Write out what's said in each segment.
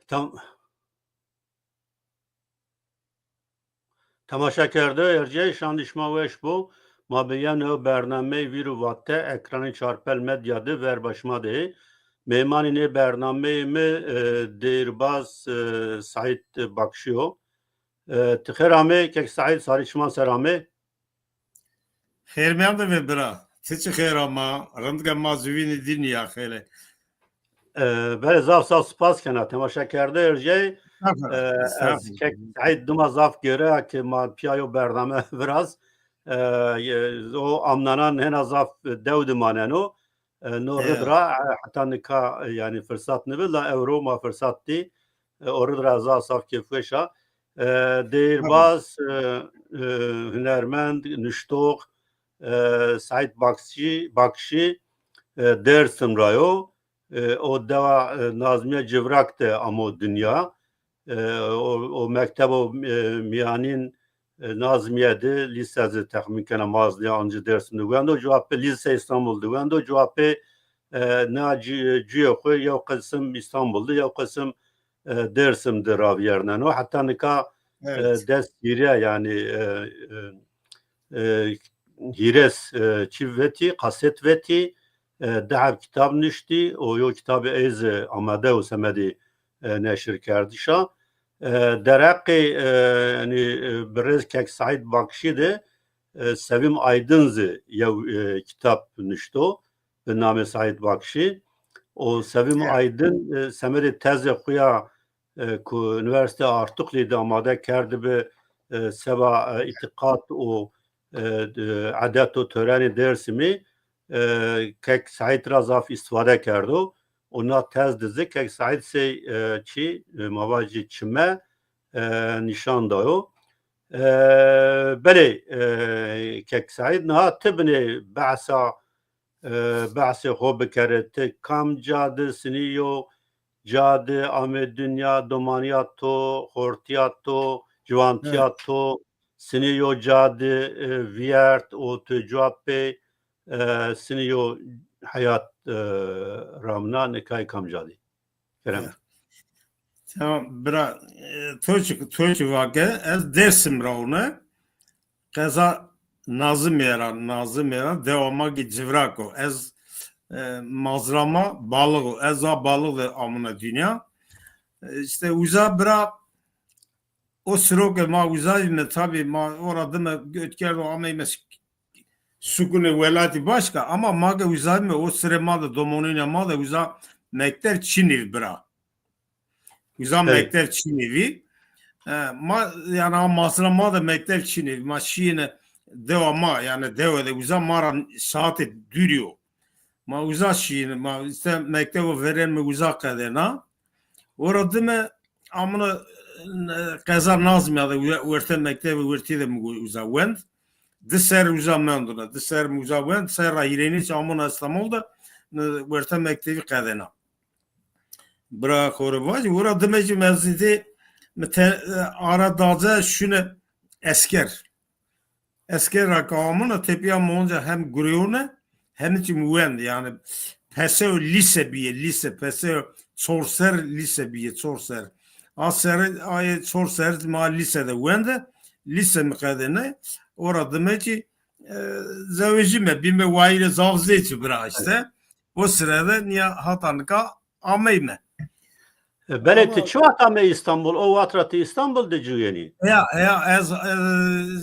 Tam temaşa کرده ارجع شاندشما وش بو ما بیان او برنامه ویرو واته ekranı çarpel medyadı ver başma de meymanı ne برنامه mi دیرباز سعید بخشیو تخیرامه که سعید ساریشمان سرامه خیر میام ده برا چه خیر اما رندگا ما زوینی دنیا خیره بله زاف سال سپاس کنه تماشا کرده ارجع از که سعید دوما زاف گره که ما پیایو برنامه براز o amnanan hena zaf devdi maneno noridra hatta nika yani fırsat ne billa euro ma fırsattı oridra za saf kefeşa değirbaz hünermend nüştok Said Bakşi dersim rayo o deva Nazmiye Civrak'te ama dünya o mektep o miyanin Nazmiye'de lisesi tahmin kene mazliya ancı dersim dugando cevap lise İstanbul dugando cevap ne ciyo ya kısım İstanbul'da ya kısım Dersim'de rav yerine o hatta nika ders giriyor yani hires çivveti kaset veti dehab kitap nişti o yo kitabı eyze amade o semedi neşir kerdişa درقی یعنی برز که سعید بخشی ده سویم Aydınz یا کتاب نشتو به نام سعید بخشی o Sevim Aydın semeri teze kuya ku üniversite Artukli'de amade kerdi be seva itikat o adet o töreni dersimi kek Said Razaf istifade kerdi ona tez dizi که سعید se çi mavaci çime nişan dayo bele که سعید نه تبنی بحث خوب کرده کم جاده سنیو جاده آمد دنیا دومانیات تو خورتیات تو جوانتیات تو سنیو جاده ویرت و تو جواب سنیو hayat ramna nekay kamcali. Kerem. Tamam, bra Türkçe vake ez dersim ravne kaza nazım yaran devama ki civrako ez mazrama balığı ez balığı amına dünya işte uza bra o sroke ma uzayne tabi ma orada mı götkerdo ameymes sukune velati başka ama maga uzayme o sıremada domonuna ma da uza mekter Çinil bra uza mekter Çinili ma yani masrama da mekter Çinil ma şine devama yani devede uza mara saate duruyor ma uza şine ma işte mektebe veren mi uza kadena orada mı amına kaza nazım ya da verte mektebe verte de mi uza went Diser uzamanduna, diser uzavend, serra ireniç amına İstanbul'da verte mektebi kadena. Bırak oraya var, demeci mezidi aradaca şunu esker rakamına tepiya monca hem griyone hem için vend yani peseo lise peseo sorser lise biye sorser. Aser ay sorser ma lisede vende lise mi kadene orada meci zavecime bime vaile zavzeci bira işte o sırada niye hatanka ameyme Belki çoğat ame İstanbul o vatratı İstanbul'da cüyeni ya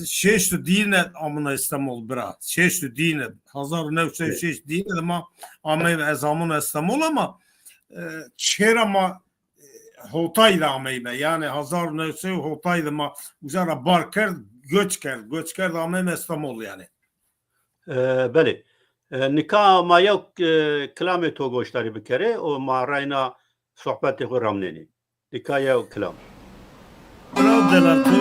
şeştu dine amına İstanbul bira şeştu dine hazar nefse şeş dine ama ameyme ez amına İstanbul ama çerama Hotay'da ameyme yani hazar nefse Hotay'da ama uzara barker göçker de ameyme İstanbul yani. Beli. Nika ma yok kelame to goştari bir kere o ma rayna sohbeti ramneni. Nika yok kelam. Bravo deler tu.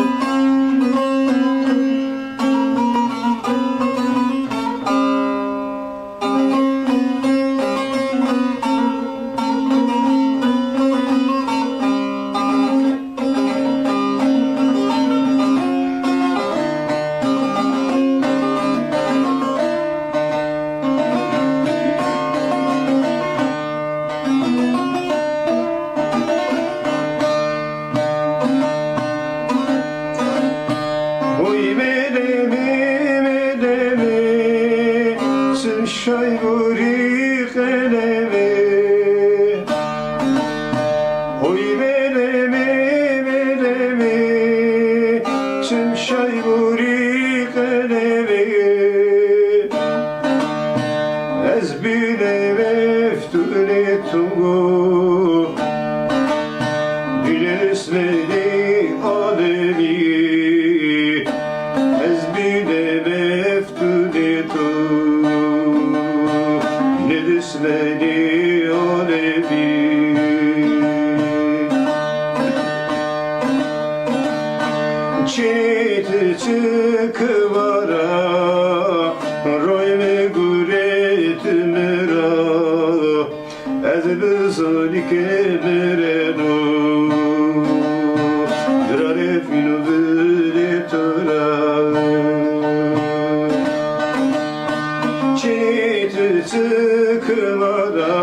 çıkıvara royme guret mera ez bezalik mereno drare fino vele tora çit çıkıvara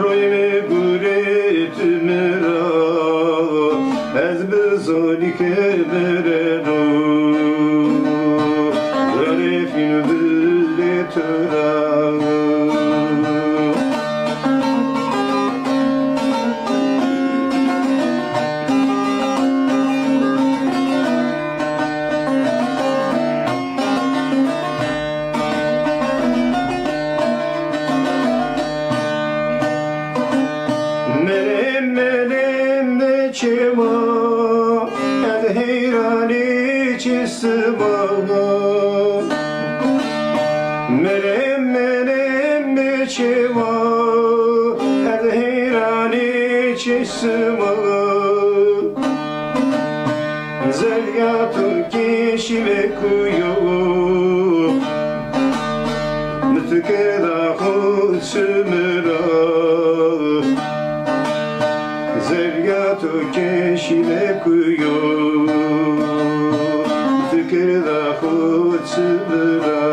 royme guret mera ez bezalik mereno drare fino vele tora Menem de çema ez heyrani çisma Menem de çema ez heyrani çisma Zelya Türkiye şile kuyo Mütkeda hut sümera Zergato keşile kuyo Tükürda hutsıra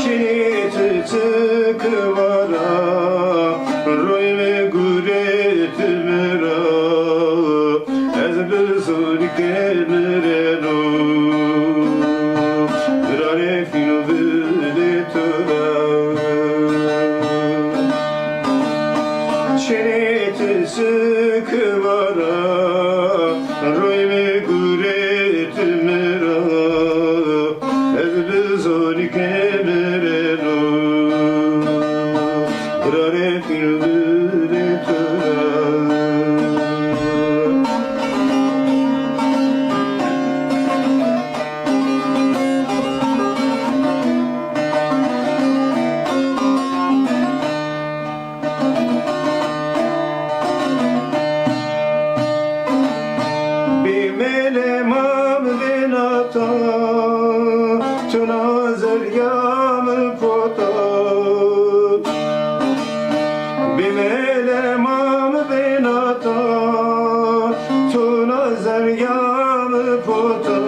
Çiniti tıkıvara Royme guret mera Ez bezulik mereno Drare fino vile tora Çeneti sıkıvara royme guret mera ez bezolik mereno drare fino vile tora Bimelemam venata Tuna zeryam pota Bimelemam venata Tuna zeryam pota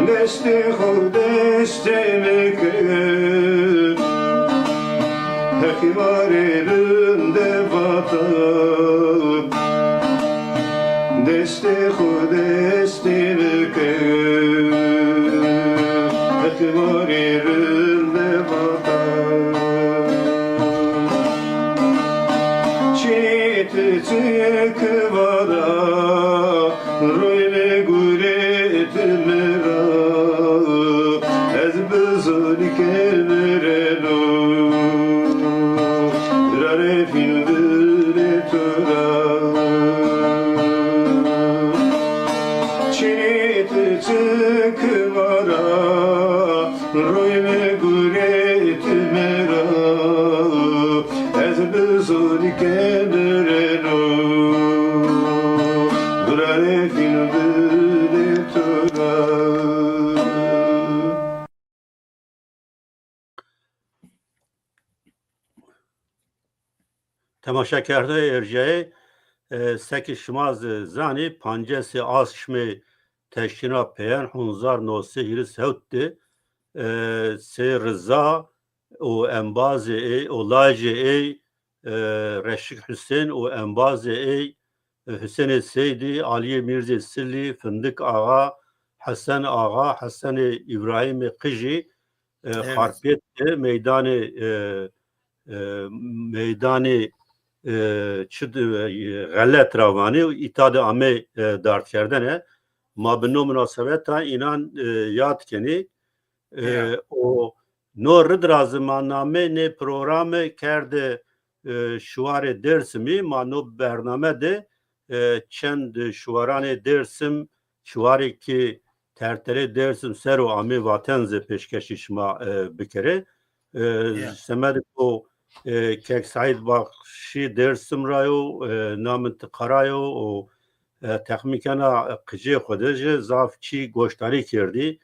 Deste khud deste meke Hekimarelinde vata Deste khud deste meke Hekimarelinde vata Çit çıkıvara Royme guret mera Ez bezolik mereno Drare fino vile tora Çit çıkıvara Royme guret mera Ez bezolik mereno Drare fino vile tora تماشا کرده ارجعه سکی شماز زانی پنجسی آسشمی تشکینا پیان هنزار نوسی هیرس هوتی سی رضا و انبازی ای و لاجی ای رشک حسین و انبازی ای حسین سیدی علی میرزی سلی فندق آقا حسن ابراهیم قجی خارپیت میدان چد غلط روانی ایتاد آمه دارد کردنه ما به نو مناسبت اینان یاد کنی و نو رد رازماننامه نه پروگرام کرده شوار درسمی ما نو برنامه ده چند شواران درسم شواری که tertere dersim sero ami vatenze peşkeşiş ma bikere semedik o Kek Said Bakşi Dersim rayo namıntı karayo o texmîkena qicê xwe ji zavçî goştarî kirdî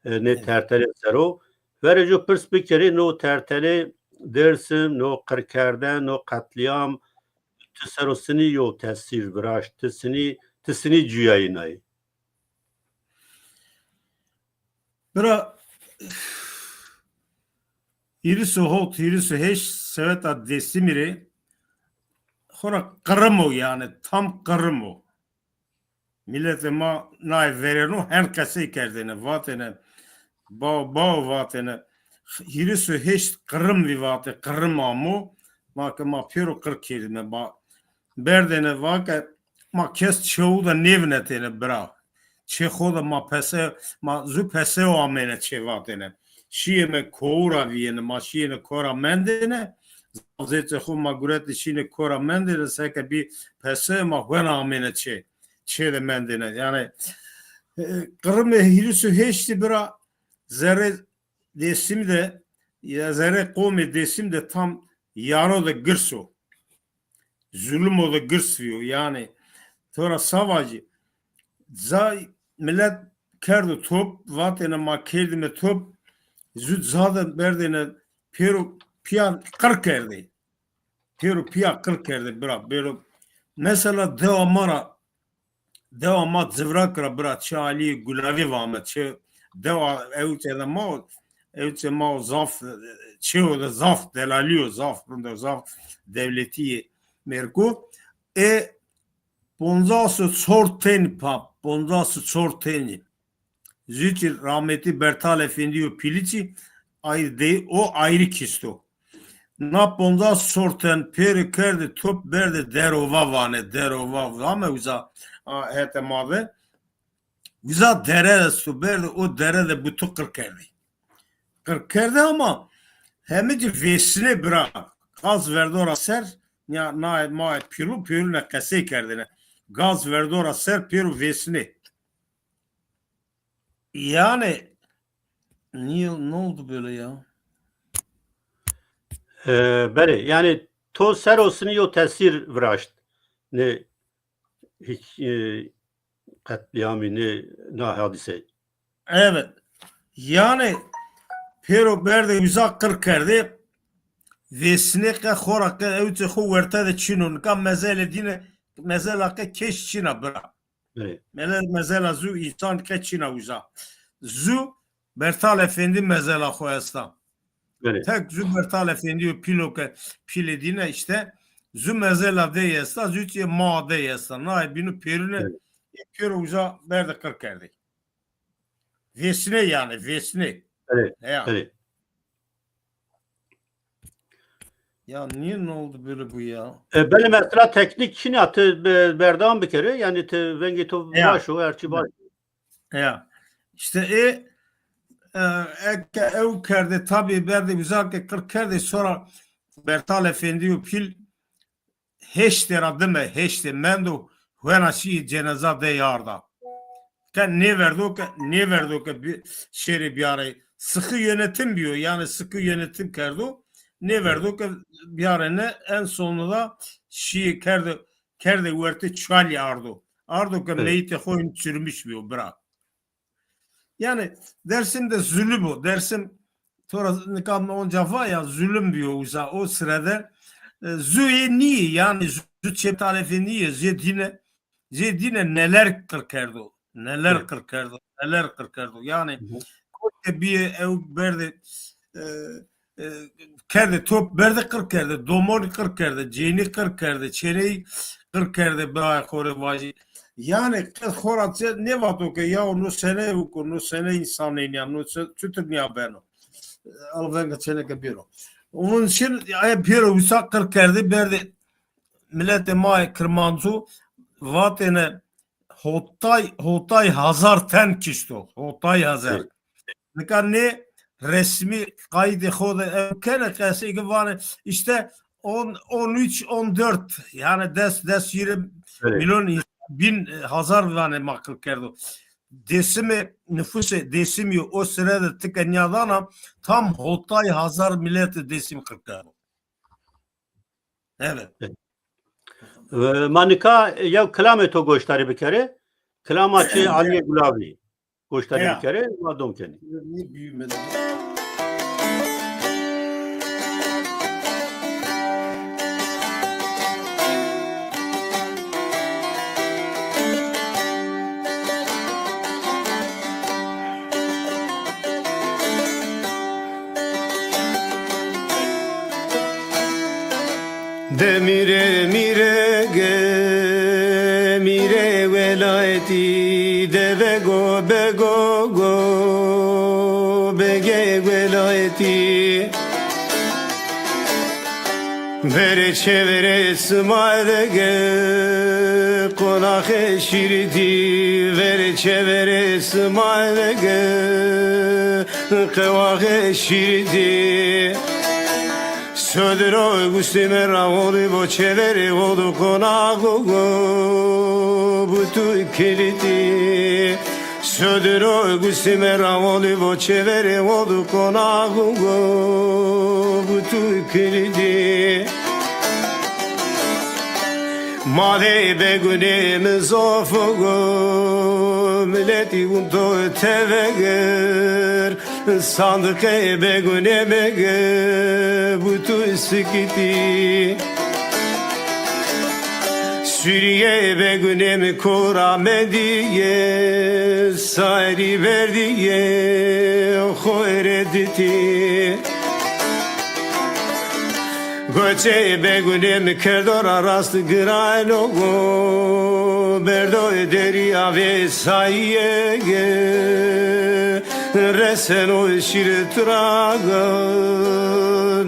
nê tertelê sero verê jo pirs bikirî no tertelê Dersim no qirkerden no qetliyam tu serosinî yo tesîr biraş tisînî ciyayî nayê. Bira hirisu hot hirisu heş seveta desimiri xora kırmı yani tam kırmı. Millete ma nay vereno her kese kerdene vatene ba vatene hirisu heş kırım vi vate kırım amu ma pero kır kelime ba berdene vaka ma kes çoğu da nevnetene bra çehoda ma pese ma zu pese o amene çevatene şieme koura viyene ma şiene kora mendene zete xu ma guret şine kora mendene seke bir pese ma hena amene çe de mendene yani kırım hirisu heşti bra zerre desim de ya zerre kome desim de tam yano da gırso zulüm o da gırsıyor yani sonra savacı zay millet kerdu top vatene ma kerdime top züt zaten berdene pero piyan kırk erdi pero piya kırk erdi bra pero mesela devamat zıvrakra bra çali gulavi vamet çe deva evte ma zaf çe o da zaf delalio zaf bunda zaf devleti merku bonzası sorten pap bonzası sorteni züçi rahmetli Bertal Efendi o pilici ayrı o ayrı kisto na bonzası sorten peri kerdi top berde derova vane derova ama uza hete mave uza dere su berde o dere de butu kırk kerdi ama hemici vesine bırak gaz verdi ora ser ya na piru ne kase kerdine gaz verdi ora ser piru vesine yani niye ne oldu böyle ya? Beri yani to serosini yo tesir viraşt ne hiç katliamı ne hadise. Evet. Yani pero berde uzak kırk kerdi vesine ka xorak evte xu verta de çinun ka mezele dine mezela ka keş çina bra. Beri. Mezela zu insan ka çina uza. Zu Bertal Efendi mezela xoyastan. Beri. Tek zu Bertal Efendi piloke piledine işte zu mezela de yesta zütiye ma de yesta. Nay binu perine pero uza berde kırk kerdi. Vesine yani vesine. Beri. Ya. Beri. Ya niye ne oldu böyle bu ya? Benim mesela teknik Çin atı berdan bir kere yani te vengi to Ya. başo erçi baş. Ya. İşte ev kerde tabi berde güzel ki 40 kerde sonra Bertal Efendi o pil heşte radime heşte mendo huena şi cenaza de yarda. Kan ne verdi o ki bir şeri bir ara sıkı yönetim diyor yani sıkı yönetim kerdo ne verdi o ki bir ara ne en sonunda şi kerde verti çal yardo. Ardo ki meyte koyun çürümüş bir bırak. Yani Dersim'de zulüm o. Dersim sonra nikamda onca var ya zulüm diyor uza o sırada züye niye yani zü çeptalefi niye zedine neler kırkerdo neler kırkerdo yani bir ev berde kerde top berde kırkerdo domor kırkerdo ceni kırkerdo çeneyi kırkerdo bayağı kore vacı yani horatse ne var o ki ya onu sene insanın ya onu tutmuyor ben o alvenga sene kabiro onun için ay bir usak kırkerdo berde millete may kırmanzu vatene Hotay hazar ten kişto. Hotay hazar. Ne resmi kaydı xoda kene kesi gibi işte 13 14 yani des 20 milyon bin hazar vane makıl kerdo. Desimi nüfusu desimi o sırada tıkanyadana tam Hotay hazar milleti desim kırkardo. Evet. Manika ya kelame to goştarı bir kere. Kelamaçı Aliye Gulabi. Goştarı Ya. bir kere. Madom kendi. Niye büyümedi? Demire mire ge mire velayeti deve go bego go bege velayeti vere çevere smale ge konahe şirdi vere çevere smale ge kavahe şirdi Södero gustime ravoli vocevere vodu conago butu kiliti Södero gustime ravoli vocevere vodu conago butu kiliti Male begune mizofogo milleti unto teveger sandık begune mege butu sikiti Suriye begune mi kora mediye sayri verdiye khoyrediti Göçe begunem kerdora rast grano go berdo deriya ve sayege resen o şirtraga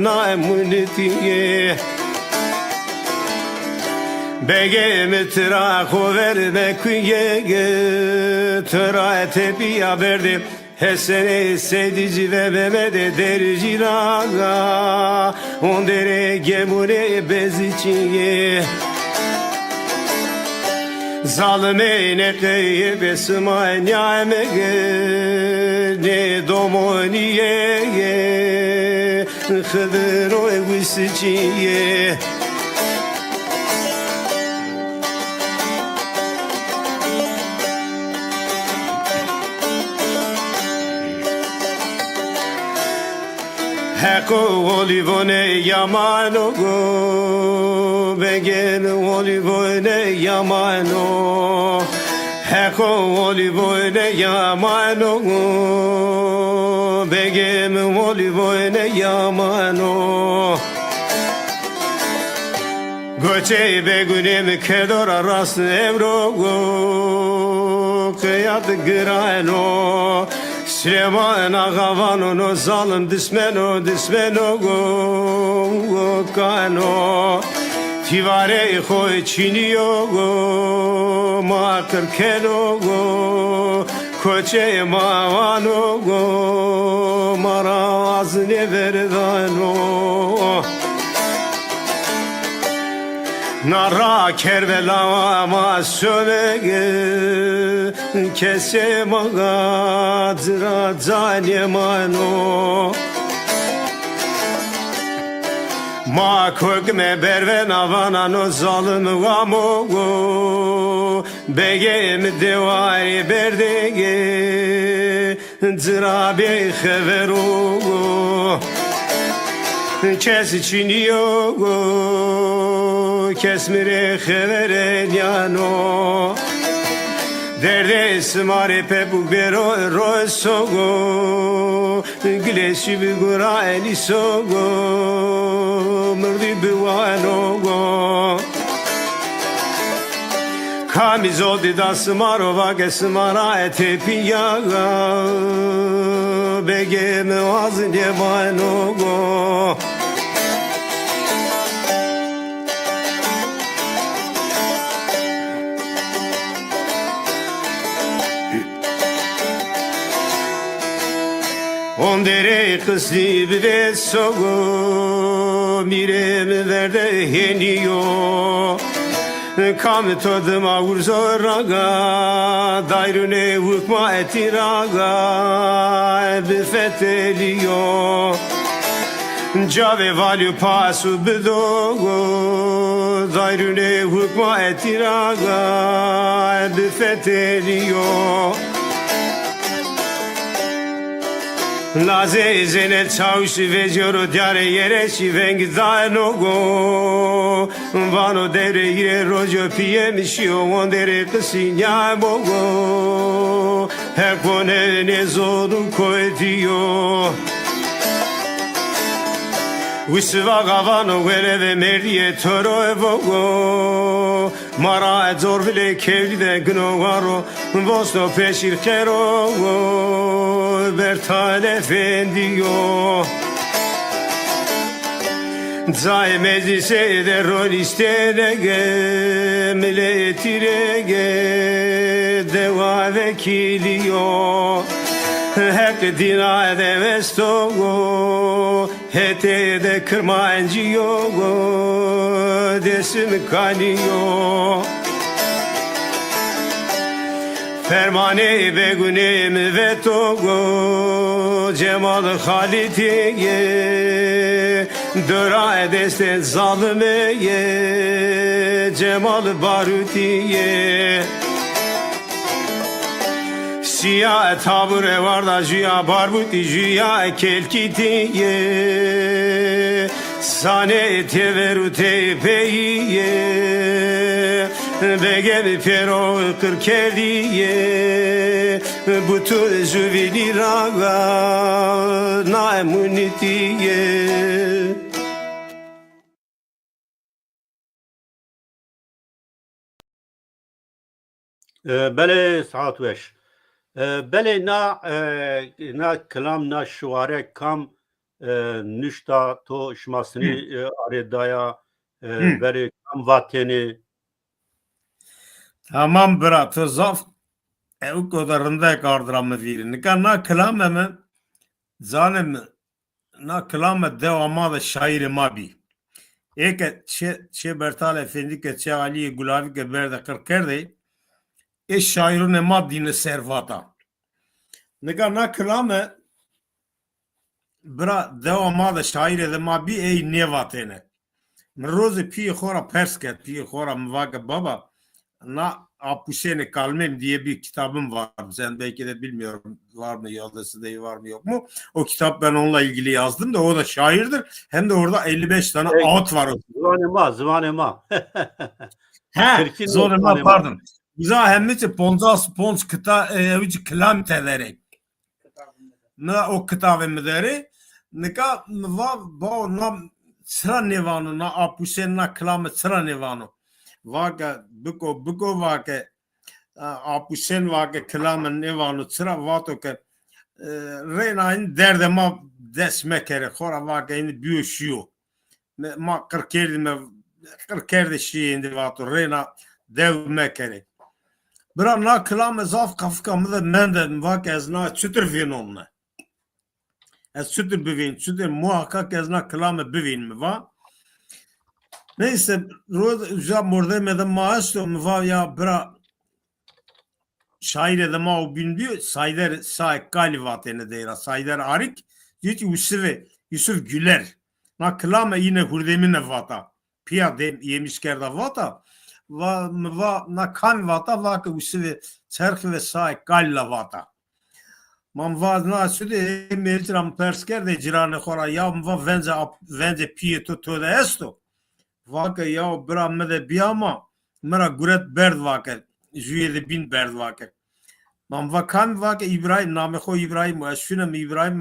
naimunitiye Bege mitra khover be kuyege tra tepiya verdim Hesene sedici ve memede derci raga Ondere gemune beziçiye Zalime ne keye besma nyamege Ne domoniye Khıdır o evisiçiye Heko olivone yamano go Begen olivone yamano Heko olivone yamano go Begen olivone yamano Göçe begunem kedora rast evro go Kıyat grano Süleyman ağavan no zalim dismeno go kano Tivare khoy çiniyo go makır keno go Koçe mavano go maraz ne verdano Nara Kerbela ma sövege kese maga zra zanemano Ma kogme berve navana no zalim vamogo Begem devari berdege zra be khaverogo Kes çiniyo go Kesmire khevere nyano Derde smare pe bu bero rosogo Güleşi bir gura elisogo Mırdi bivanogo Kamizodi da smarova ge smara ete piyaga Bege me vazin yemanogo Ondere kısni bir sogo mirem verde heniyo Kam tadıma urzoraga dairune hukma etiraga bifeteliyo Cave valü pasu bidogo Zayrune hukma etiraga Edfeteriyo Laze zene çavuşu ve joro diyare yere şivengi zanogo Vano devre yire rojo piyemişiyo on dere kısınya bogo Hekone ne zoru koydiyo Wisva gavano ve meriye toro evogo Mara edzor bile kevli de gnovaro Vosto peşir kero Bertal efendiyo Zay meclise de rol isterege Milletirege Deva vekiliyo Hek dina de vestogo Hete de kırmancıyo Desim kaniyo Fermane begunem ve togo Cemal Halitiye Döra desten zalimeye Cemal Barutiye Siyah tabure var da jüya barbuti jüya kelkitiye Sane teverute peyiye Begemi pero kırkeliye Bütün züvili raga naimunitiye بله ساعت وش بله نا کلام نا شواره کام نشتا تو شماسنی آردایا بله کام vateni Tamam brat, zaf ev kadarında kardıramı verin. Na kelameme zalim na kelame devamı da şairi mabi. Eke çe Bertal Efendi ke çe Ali Gulavi ke berde kırkerde şairun madine servata. Na kelame bra devamı da şairi de mabi ey nevatene. Rozi pi khora persket pi khora mvaka baba. Na Apuşene Kalmem diye bir kitabım var. Sen belki de bilmiyorum var mı yazısı değil var mı yok mu? O kitap ben onunla ilgili yazdım da o da şairdir. Hem de orada 55 tane ağıt var. Zvanema. He, zorema pardon. Biza hemmiçi ponz kıta evici klam telerek. Ne o kitabı deri? Nika va na sıra nevanu na Apuşene na klam sıra nevanu. Vaka buko vaka apusen vaka kelamen nevanu sıra vato ke renain derdema desmekere khora vaka in büyüşüyor ma kırkerde şeyinde vato rena devmekere bira na kelame zaf kafka mı da menden vaka ezna çütür finomna ez çütür bivin çütür muhakkak ezna kelame bivin mi va neyse roza morde meden maaş da mı ya bra şair edema o bilmiyor sayder say kalivatene deyra sayder arik diyor ki Yusuf Güler na klame yine hurdemine vata pia de yemiş kerda vata va na kan vata va ki Yusuf çerh ve say kalla vata man va na süde meltram persker de cirane khora ya va venze pieto to de esto Vaka ya bira me de biyama mera guret berd vaka jüye de bin berd vaka man vakan vaka İbrahim name xo İbrahim aşfine İbrahim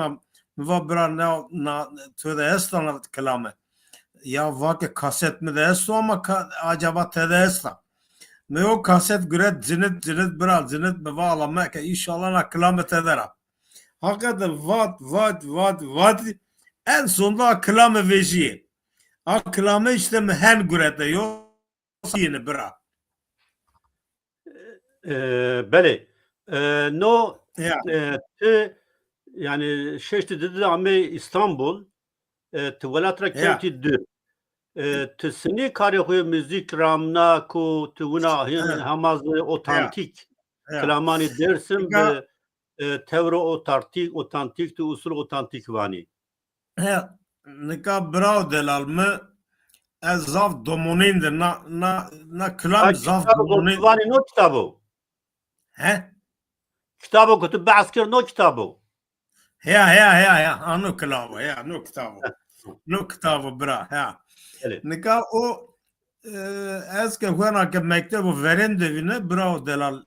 va bira na to de estan kelame ya vaka kaset me de esto ama acaba te de esta me o kaset guret zinet bira zinet me va alama ke inşallah na kelame te dera hakikaten vat en sonunda kelame vejiye Aklame işte mehen gurete yok yine bira. Bele. No yani şeşti dedi ama İstanbul tuvalatra kenti dü. Tısını karığı müzik ramna ku tuvuna hamaz otantik. Klamani dersim tevro otantik tu usul otantik vani. nika bravo delal mı ez zaf domonindir na klam zaf Kitabı domonin Kurtuvani no kitabı. he Kitabı kutup asker no kitabı. ya anu klavo ya no kitabo bra ya Evet. nika o ez ke hwana ke mektebu veren devine bravo delal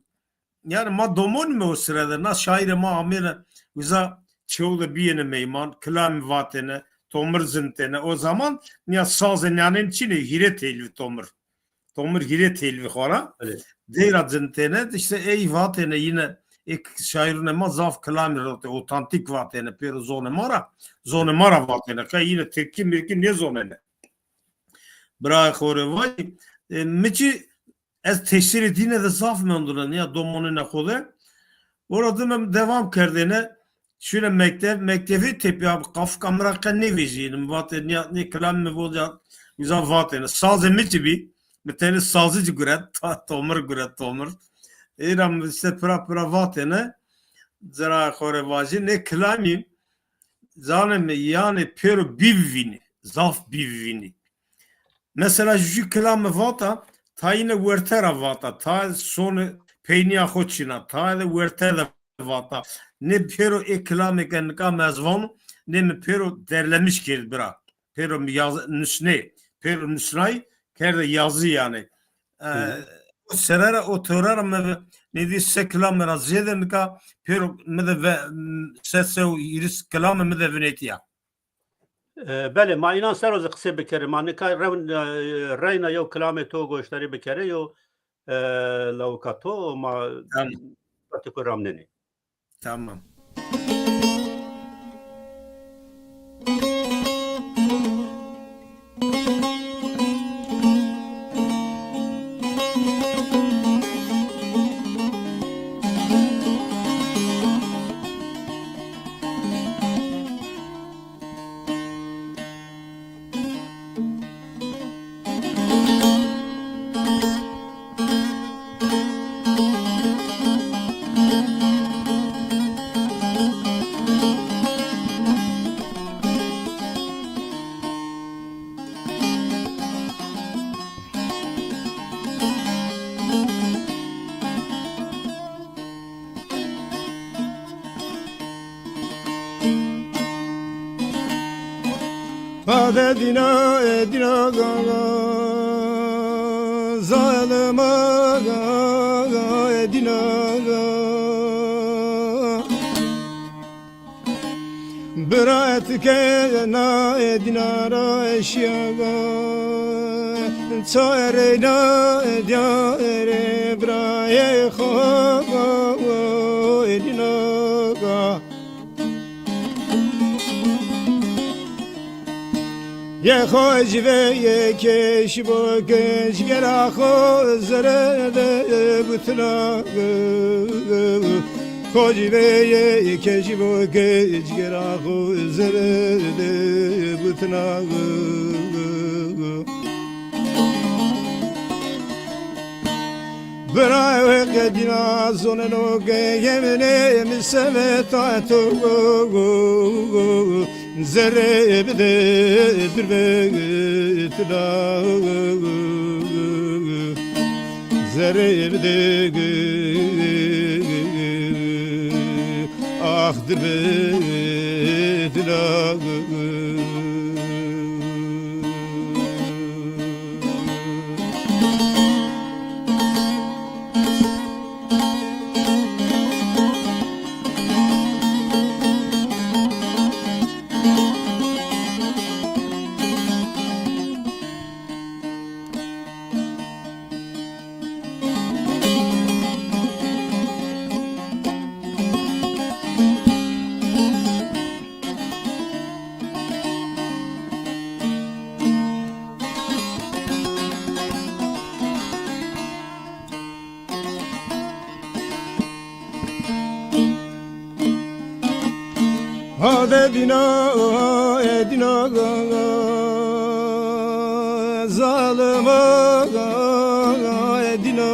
yani ma domon mu o sırada na şair ma amire bize çoğu bir yeni meyman klam vatene tomur zintene o zaman ya sazın yani çini hire telvi tomur hire telvi khora Evet. deyra zintene işte ey vatene yine ek şairine ma zaf klam rote otantik vatene pero zone mara vatene ka yine tepki mirki ne zone bra khore vay miçi ez teşhir edine de zaf menduran ya domonu ne kode orada ben devam kerdine şöyle mektebi tepi abi kaf kamera ne vejiyim vaten ya ne kelam mı olacak güzel vaten sazı miçi bir sazıcı güret tomur İram işte pra vatene zara khore vaji ne kelamim zalim yani pero bivini zaf bivini mesela şu kelam vata ta yine vertera vata ta son peyniya xoçina ta da vertera vata ne pero eklameken kamazvan ne mi pero derlemiş ki bırak pero yaz nüsne pero nüsnay kerde yazı yani serara oturara me ne di seklam razeden ka pero me de sese iris kelam me de venetiya بله ما اینا سر روز قصه بکره ما نکای رینا یو کلام تو گوشتری بکره یو لوکاتو ما پاتیکورام ننی tamam Hadi dina gaga zalima gaga dina Bırat ke na dinara eşyaga Çare na diare braye khaga dina Ye khoj ve ye keş bo keş gera khozre de butla khoj ve ye keş bo keş gera khozre de butla Bra kedina zoneno ge yemene miseme tato Zerre bide dürbet da Zerre bide ah dürbet da Hadi dina gaga zalima gaga dina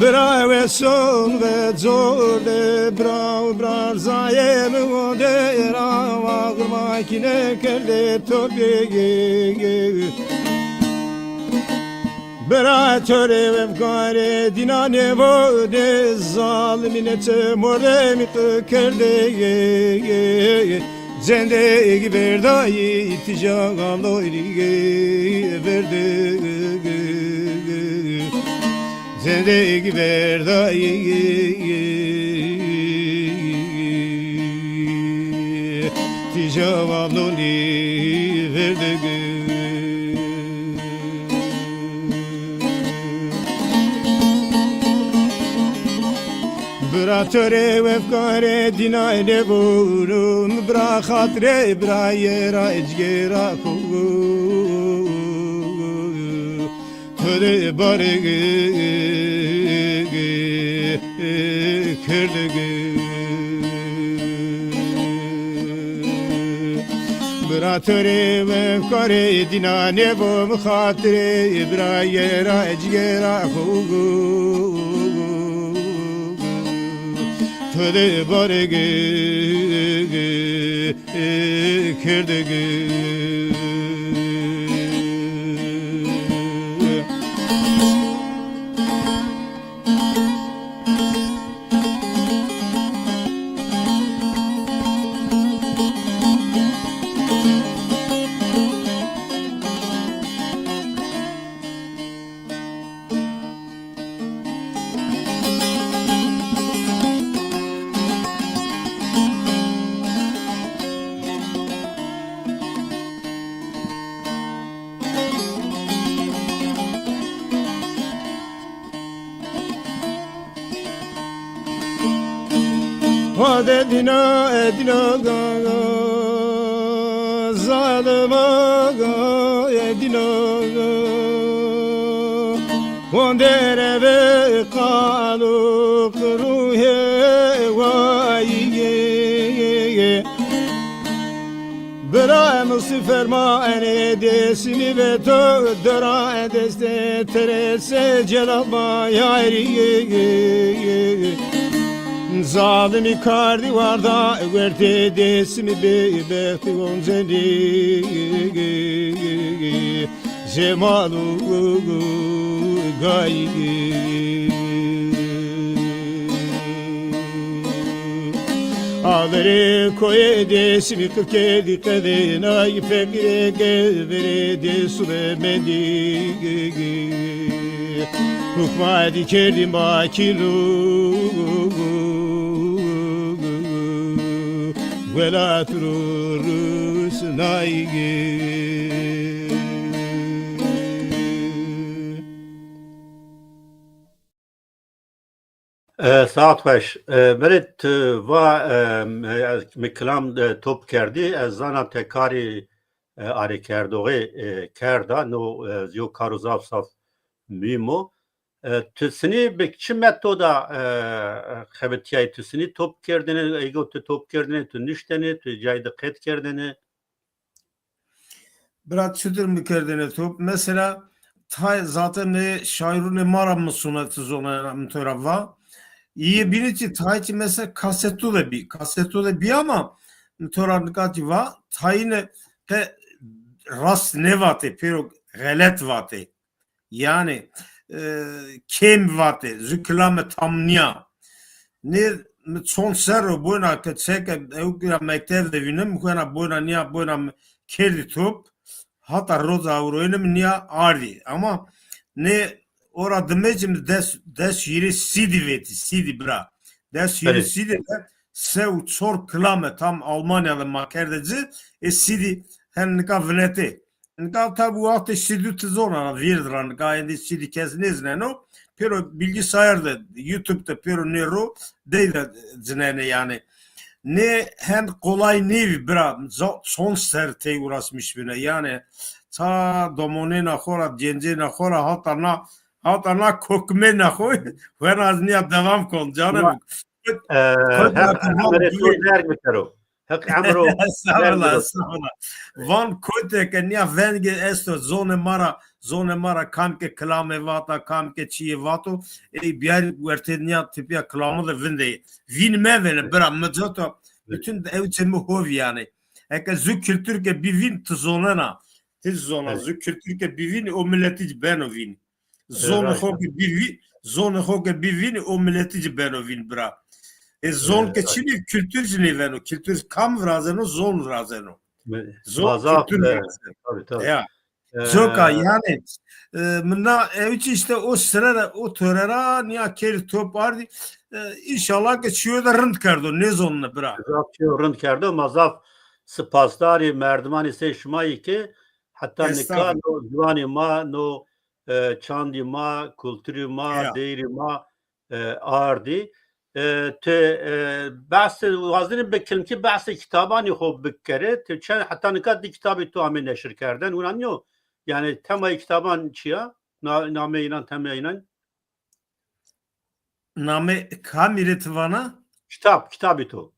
Bra ve son ve zor de bravo brazaye mi o de rava makine kerde tobe Bera töre ve gare dinane vo de zalimine te more mi kerde Zendegi verdayı iticaga loyri verdi Zendegi verdayı iticaga loyri verdi Bra töre vefkare dinayne vurun Bra khatre bra yera ecgera kugu Töre barege kırdege Bra töre vefkare dinayne vurun Khatre bra yera ecgera kugu Töre barege kırdege Edina edina gaga zalima ga edina Wandere ve kalu ruhe vaiye Bera musifer ma ene desini ve to dara edeste terese celaba yariye Zalimi kardi varda verte desimi be gonzeni Cemalu gayi Avere koye desimi kırkedi kadena ipegire gevere desure medi Hukma dikerdim bakilu Vela tururus naigi Saat 5 برید و میکلام توپ کردی از زن تکاری آری کردوغی کرده نو زیو کاروزاف صاف میمو تسنی به چه متودا خبتیای تسنی توپ کردنی ایگو توپ کردنی تو نشتنی تو جای دقت کردنی Biraz çudur mu kerdine top. Mesela zaten şairune maram sunatı zona mutörava. İyi birici tayçi mesela kasetule bir ama mutörabnikati va tayine te rast ne vate pero galet vate. Yani kem vate züklame tamnia. Ne son serro buena que çeka eukra mektevde vinim buena buena nia buena kerdi top. Hatta roza avroyunum niye ardi ama ne orada demecim des yeri sidi bra des yeri sidi de sev çor klame tam Almanyalı makerdeci sidi hen nika vneti nika tabi vakti sidi tizona virdiran gayende sidi keznezne no pero bilgisayarda YouTube'da pero nero deyde zinene yani ne hem kolay nevi bra son serte uğraşmış bine yani ta domone na khora cence na khora hatta na kokme na khoy ben az niye devam kon canım hak amre to der metero hak amro estağfurullah van kote ke niye venge esto zone mara zone mara kam ke klame vata kam ke çiye vato bir vertenya tipya klamı da vinde vin mevene bra mıcato bütün ev çemi hov yani eke zü kültür ke bir vin tzonana tiz zona zü kültür ke bir vin o milleti benovin zone ho ke bir vin zone ho ke bir vin o milleti benovin bra zon ke çini kültür cineveno kültür kam vrazeno zon vrazeno zon kültür vrazeno ya Zoka yani mına evci işte o sırada o törera niye keri top vardı inşallah geçiyor da rınt kardo ne zonuna bırak. Rınt kardo mazaf spasdari merdimani se şmayı ki hatta nikah no divani ma no çandi ma kültürü ma değeri ma ardi te bahse vazinin bekelim ki bahse kitabani hob bekere te çen hatta nikah di kitabı tu amin neşir kerden unanıyor. Yani temayı kitaban çiya name inan temaya inan Name kamiretvana kitabı tu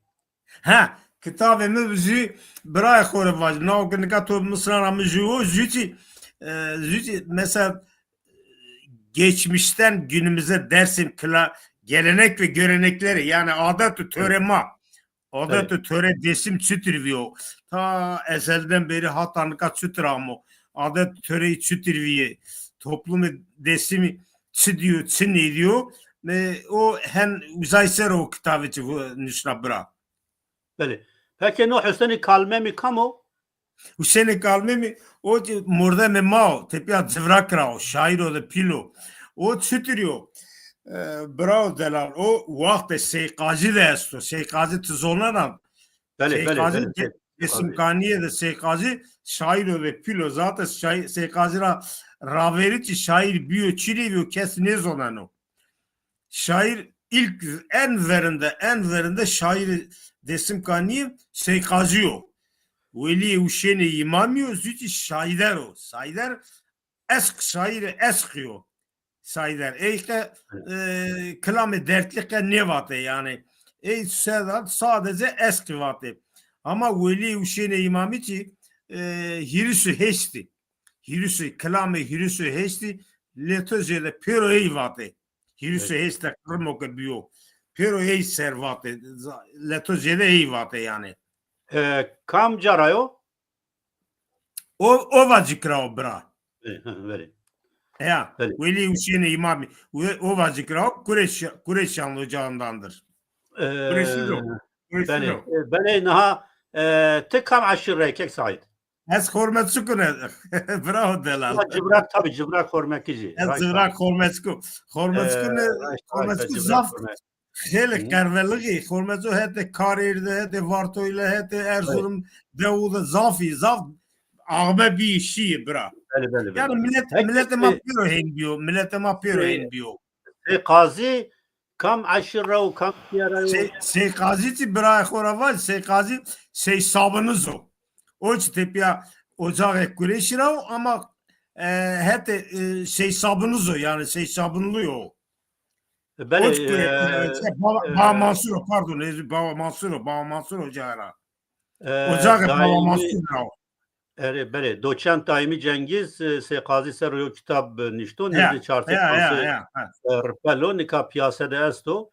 ha kitabı mevzu bırak khore vaj no gnika to mısra mevzu züti mesela geçmişten günümüze dersin gelenek ve görenekleri yani adet-i törema adet-i töre desim çütürviyor ta ezelden beri hatanlıka çütüramı adet töreyi çütürviye toplumu desimi çidiyor çin ediyor ve o hem uzayser o kitabı nişna bırak. Böyle. Peki no Hüseyin'i kalme mi kamu? Hüseyin'i kalme mi? O murda me mao tepya zıvrak rao şair o da pilo o çütürüyor. Bravo delal o vakti seykazi de esto seykazi tızonaran seykazi isim kaniye de seykazi şair ve pilo zaten seykazi raverici şair biyo çili biyo kesine zonano şair ilk en verinde şair desim kaniye seykazi o veli uşeni imamio züti şaider o şaider esk şair eskiyor Saydar. İşte kılame dertlikle ne vatı yani. Sadece eski vatı. Ama Veli Uşene İmamici hirüsü heşti. Hirüsü kılame hirüsü heşti. Letözede pero ey vatı. Hirüsü heşti kırmoke biyo. Pero ey ser vatı. Letözede ey vatı yani. Kam carayo? O vacikra o bra. Veri. Ya, Veli Hüseyin İmami o vazikra Kureşanlı ocağındandır. Ben naha tekam aşırı kek Said. Ez hürmet sukune. Bravo delal. Cibrak tabi cibrak hürmetici. Ez cibrak hürmet sukune. Hürmet sukune zaf. Hele karveliği hürmet sukune hete Karir'de hete Vartoy'la hete Erzurum Davud'da zaf ağbe bir işi bra. Yani millete mapiro hendiyor. Millete mapiro hendiyor. Seykazi kam aşırı o kam yara o. Seykazi ti bra khoraval seykazi sabınız o. O tepya ocağı kureşira ama hete sabınız o yani sabınlıyor o. Baba Mansur pardon Baba Mansur ocağı. Ocağı Baba Mansur o. Bele doçent daimi Cengiz seykazi ser o kitap nişto nezdi çarşı rpelo nika piyasede esto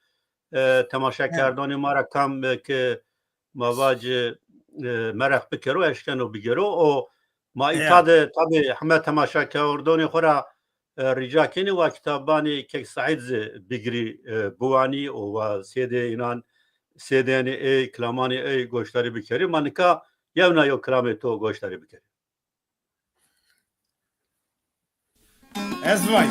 temaşa kerdani mara kam ke mavacı merak bikero eşkeno bigero o ma itade tabi hme temaşa kerdani khora rica keni wa kitabani kek Said bigri buani o wa sede inan sedeni ey klamani ey goşları bikeri manika Yevna yok kırameto goşları bir kere. Ezvay.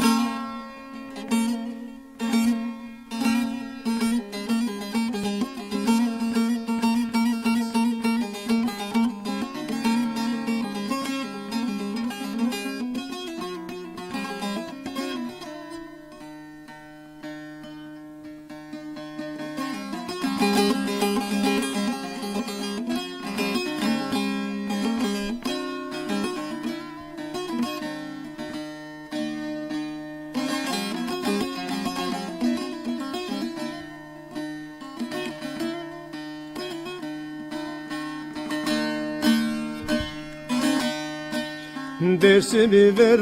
dersimi ver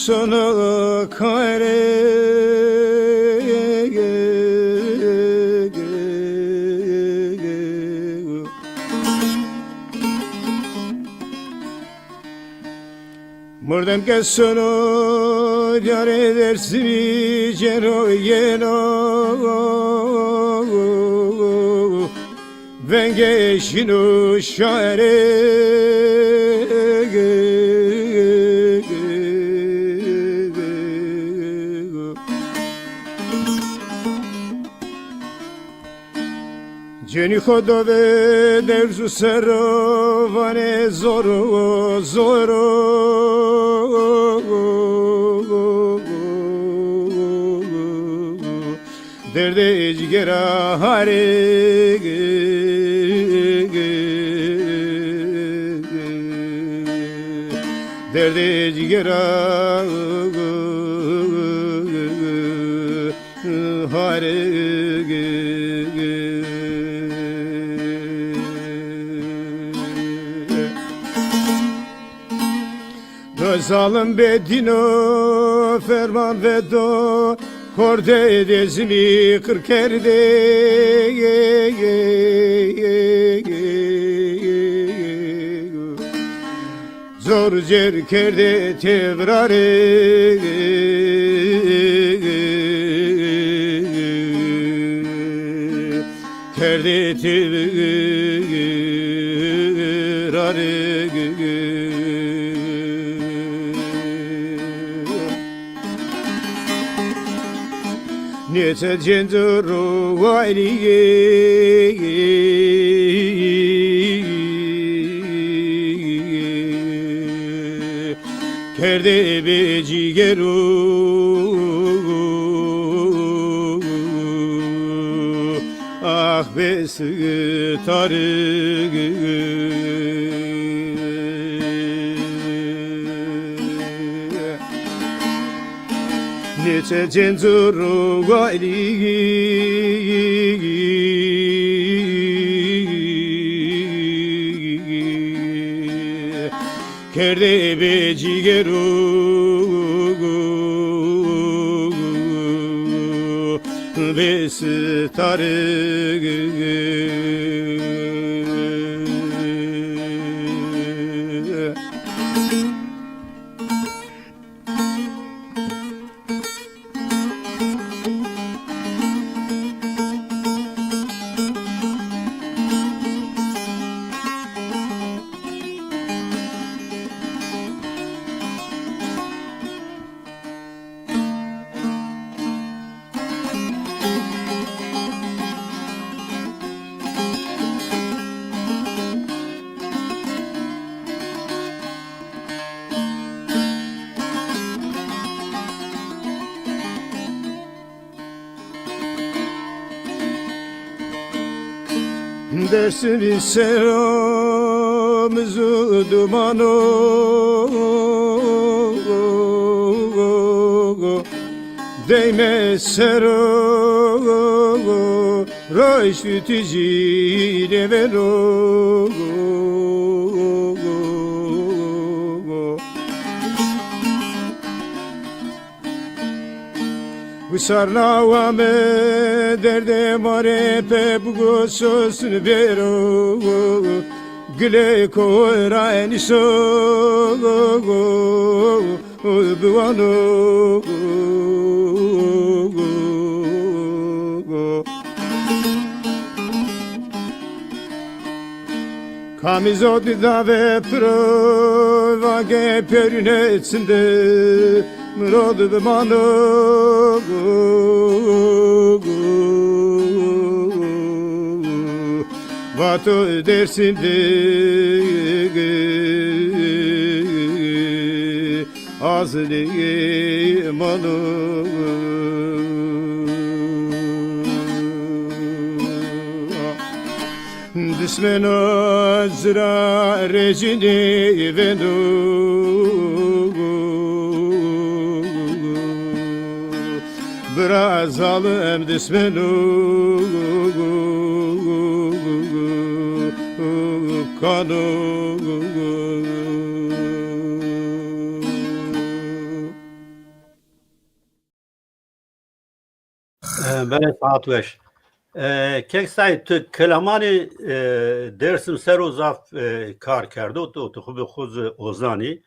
sana kare Mordem che sono diare dersimi geno yeno Venge şinu şare Ceni hodove derzu sero vane zoro zoro Derde cigera hare Derde cigera hare Zalim bedino ferman vedo Korde dezmi kırkerde Zor cerkerde tevrare Kerde tevrare Niete gendero Kerde becigeru Ah besi Nice cenzuru Kerde becigeru Besi Dersimi seramızı dumano Değme sero Raşütüci nevero Visarla me derde mare pe bugo sosunu bero Gile koyra eniso buano Kamizodi dave prova ge perünetsinde Muradı ve mano Vato dersinde Azli mano Düşmena zira rejini venu Biraz alım düşmenu کانو بله ساعت وش که سعی تو کلمانی درسم سر و زاف کار کرده و تو خوب خود اوزانی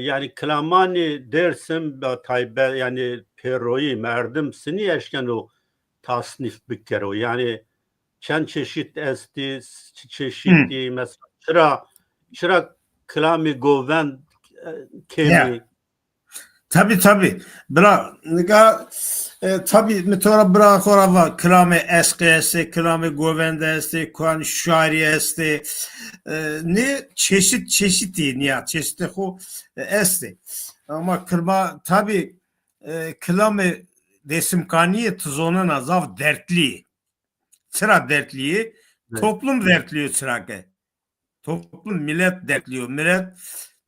yani klamani dersim taybe yani peroyi merdim sini eşken o tasnif bikero yani çen çeşit esti çeşitli mesela çıra klami goven kemi tabi bra nika tabi metora bra korava klame eski esti klame govende esti kuan şairi esti ne çeşit değil ya çeşitli ho esti ama klama tabi klame desimkaniye tuzonun azav dertli sıra dertliyi toplum dertliyor sırake toplum millet dertliyor millet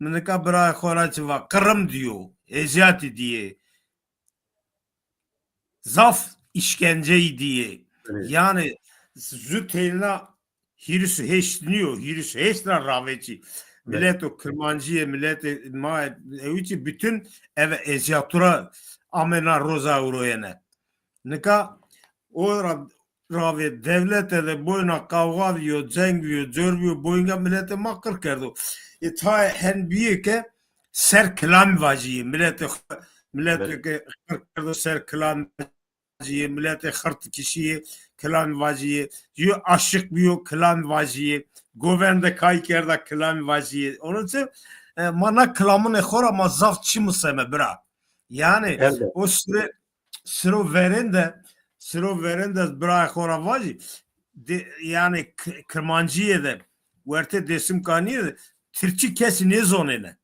nika bra koracı va kırım diyor eziyati diye zaf işkenceyi diye Evet. yani züteyna hirisi heşleniyor hirisi heşlen raveci millet o kırmancıya millet ma evici bütün eve eziyatura amena roza uroyene nika o rave devlete de boyuna kavga diyor cengiyor cörbiyor boyunca millete makır kerdi ta hen büyük ke ser klam vaciye millete ser klam vaciye millete hırt kişiye klam vaciye yu aşık büyük klam vaciye governde kaykerda klam vaciye onun için mana klamın ekor ama zaf çimseme bra yani Evet. o sıro veren de bra ekora vaci yani kırmancıya da verte desim kaniye de Türkçe kesin ne zonene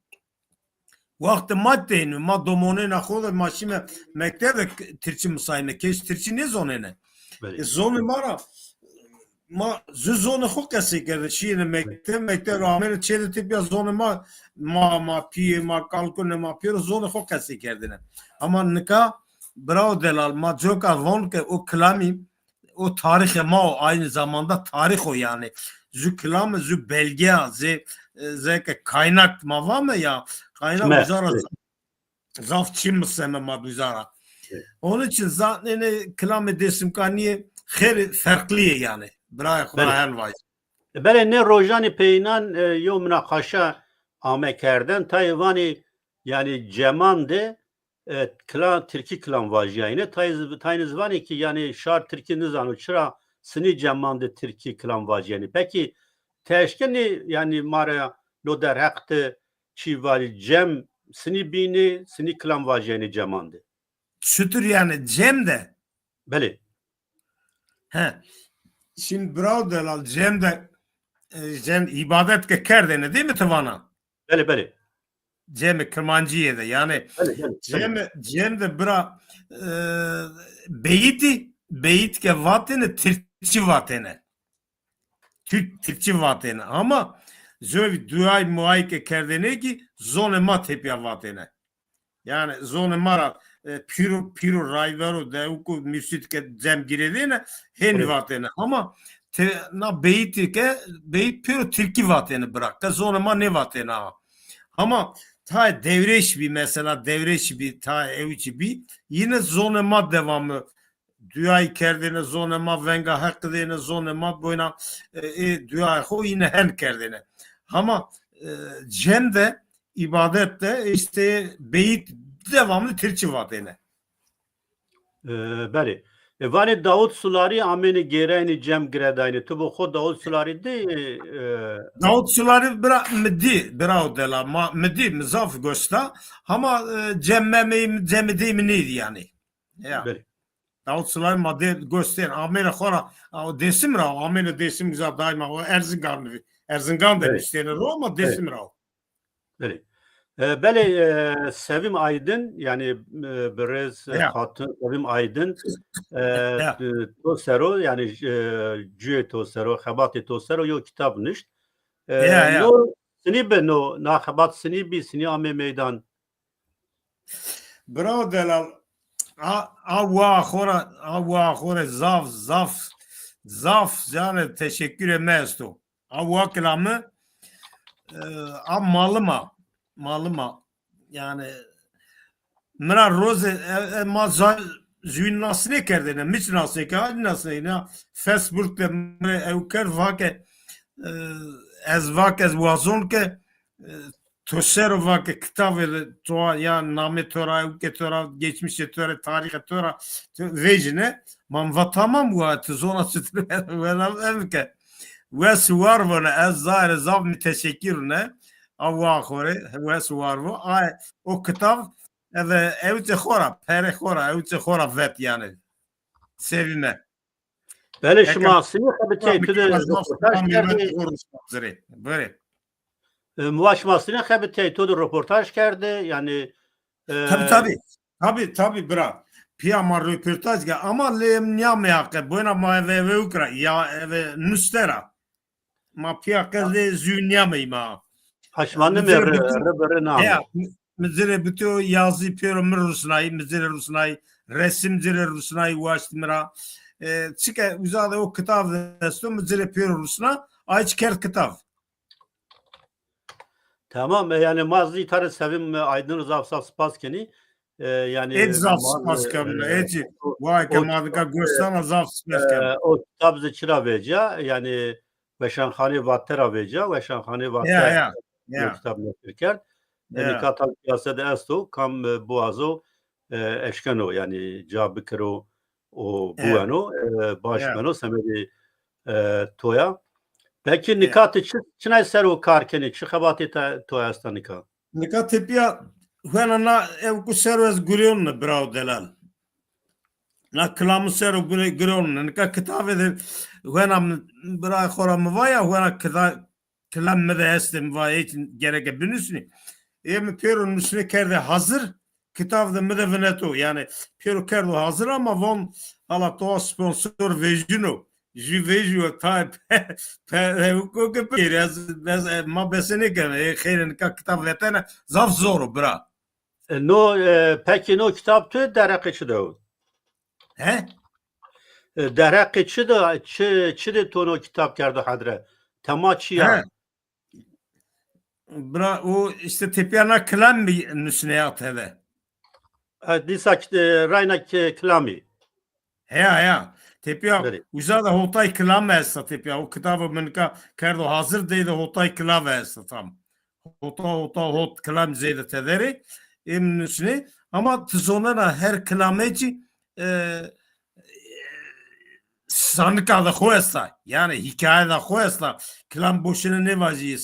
Vakti maddeini ma domone na khode maşime mektebe Türkçe musayne keş Türkçe ne zonene zonu mara ma zonu hokası kerde şiine mektebe amel çede tip ya zonu ma piye ma kalkune ma piye zonu hokası kerdine ama nika bravo delal ma joka von ke o klami o tarih ma aynı zamanda tarih o yani zü klam zü belge zeke kaynak ma var mı ya kaynak uzara zaf çim mıseme ma uzara onun için zaten klam desim kaniye her farklı yani bırak rahan var بله نه روزانی پیnan یو مناقشه آمه کردن تایوانی yani cemande klan Türkiye klan vajiyine taynızvani ki yani şart Türkiye nizanı çıra sini cemande Türkiye klan vajiyine peki teşkeni yani mara lo der hakte çivali cem sini bini sini klan vajiyine cemande şutur yani cem de bele şimdi bravo delal cem de cem ibadet ke kerdene değil mi tavana bele Cem Kırmancı'ya da yani Cem de bira beyit ke vatene Türkçe vatene Türkçe vatene ama zöv duay muay ke kerdene ki zone mat hep ya vatene yani zone mara piro rayvero de uku müsit ke Cem giredene hen vatene ama na beyit piro Türkçe vatene bırak ka zone ma ne vatene ama ta devreş bir mesela devreş bir ta evci bir yine zonema devamı düğay kerdine zonema venga hakkı dene zonema boyuna düğay ho yine hen kerdine ama cem de ibadette işte beyit devamlı Türkçe var dene bele vani Davut Sulari ameni gereni cem gredayni tu bu xod Davut Sulari de Davut Sulari bravo dela ma medi mizaf gösta ama cemi değil mi neydi yani ya Davut Sulari madde göster amene xora o desim ra amene desim güzel daima o Erzincan demişler Roma desim ra bele bele Sevim Aydın yani biraz hatun Sevim Aydın tosero yani cüye tosero xabat tosero yo kitap nicht no sini be no na xabat sini bi sini ame meydan bravo delal awa xora zaf yani teşekkür emesto Avva kelamı malıma yani mera roz ma züğün nasıl ne kerdine miç nasıl ki hadi nasıl ne Facebook'ta ev ker vake ez vake ez vazon ke to ser vake kitabı to ya name tora ev ke tora geçmişe tora tarihe tora vejine man vatamam bu at zona çıtır ve ke ve suvar bana ez zahir zav müteşekkirine Avva khore ve suvar bu ay o kitap ev xora pere xora ev xora vet yani sevime. بله Ekem شما سنی خب چه تو رپورتاج کردی Böyle. شما سنی خب چه تو رپورتاج کرده یعنی Tabii bra. Piyama röportaj ge ama lem nyame hakkı buna ma ve ukra ya ve nustera. Ma piyaka le zünyame ma. haşmanı mı Mizire bütün rıbırı ya namı mizire bütün yazı piyoro Rusnay mizire Rusnay resim zire Rusnay ulaştımra. Çıka uzada o kitap desto mizire piyoro Rusna ayç kert kitap. tamam yani mazı tarı sevim Aydın Rıza Afsaf Spaskeni yani Edzaf spaskamına eci. Vay kemadika görsana zaf spaskam. o kitabı çıra veca yani Veşanhani Vattera veca Veşanhani Ya Vattera ya o ya kitap nefirker yani ya. katal piyasada esto kam boğazo eşkeno yani cabikero o Evet. buano Evet. başmeno semedi toya peki Evet. nikatı çinay ser o karkeni çi xebati toya asta nikah Nika tepya hena na ev ku serves gurion na bravo delal. Na klamı sero gurion na nika kitap de hena bra khora mvaya hena klam me de estem vay için gereke binüsni. Em peron nusne kerde hazır kitap da medeveneto yani pero kerdo hazır ama von hala to sponsor vejino. Ji vejo ta pe ko ke biraz ma besene kene khairen ka kitap vetene zaf zor bra. no peki no kitap tu derek çi de He? derek çi de çi de tono kitap kerdi hadre tema He. çiya Bra o işte tepyana klam bir nüsneyat hele. disa rayna klami He ya. Tepya beri uzada hotay klam esa tepya o kitabı menka kerdo hazır deydi hotay klam esa tam. Hot klam zeyde tederi emnüsne ama tizonana her klameci sanıka da koysa yani hikaye da koysa klam boşuna ne vaziyi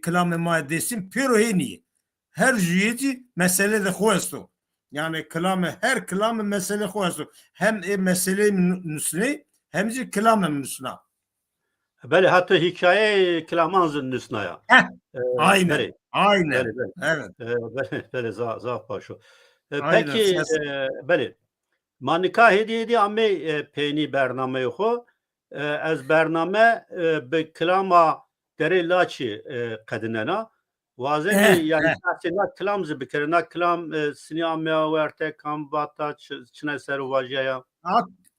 klam ma desin pero heni her jüyeci mesele de koysa yani her klam mesele koysa hem mesele nüsne hem de klam nüsna. beri hatta hikaye klamanzın nüsnaya Aynen. beri Aynen. beri Evet. beri zaf başo Aynen. peki beri ما نکاح دیدی امی پینی برنامه خو از برنامه به کلام دری لاچی قدننا وازنی یعنی نه کلام ز بکرنا کلام سنی امی ورته کام باتا چنه سر واجیا